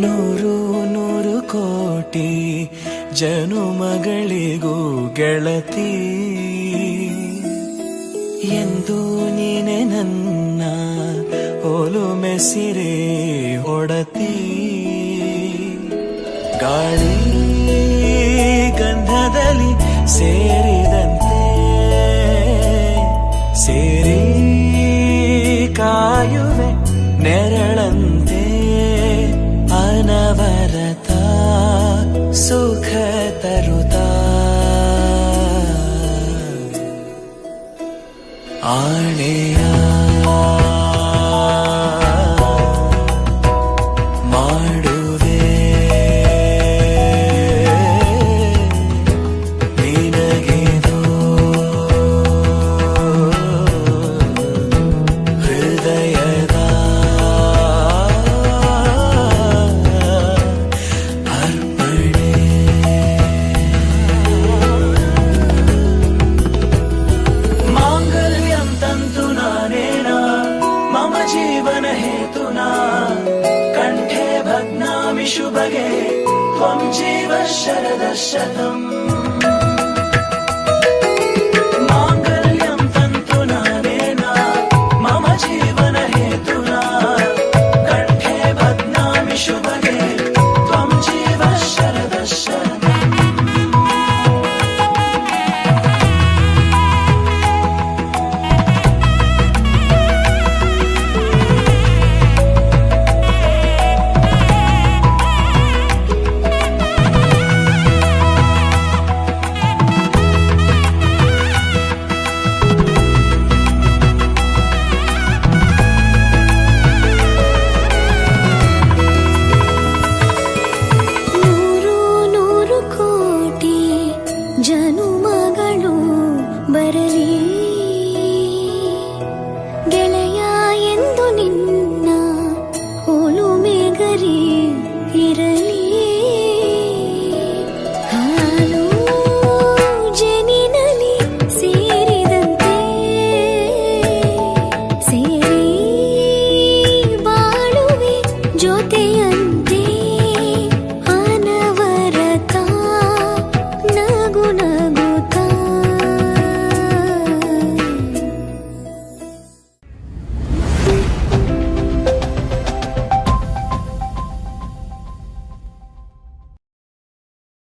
ನೂರು ನೂರು ಕೋಟಿ ಜನುಮಗಳಿಗೂ ಗೆಳತಿ ಎಂದು ನೀನೆ ನನ್ನ ಒಲುಮೆಸಿರೆ ಒಡತಿ ಗಾಳಿ ಗಂಧದಲ್ಲಿ ಸೇರಿದಂತೆ ಸೇರಿ ಕಾಯುವೆ ನೆರಳಂತೆ ಅನವರತ ಸುಖ ತರುತ್ತಾ ಆಣೆಯ ಮಾಡುವೆ ನಿನಗೆದು ಹೃದಯದ ಅರ್ಪಣೆ ಮಾಂಗಲ್ಯಂ ತಂತು ನಾನೇನ ಮಮ ಜೀವನ ಹೇತುನಾ ಕಂಠೆ ಭಗ್ನಾಮಿ ಶುಭಗೆ ತ್ವಂ ಜೀವ ಶರದಃ ಶತಂ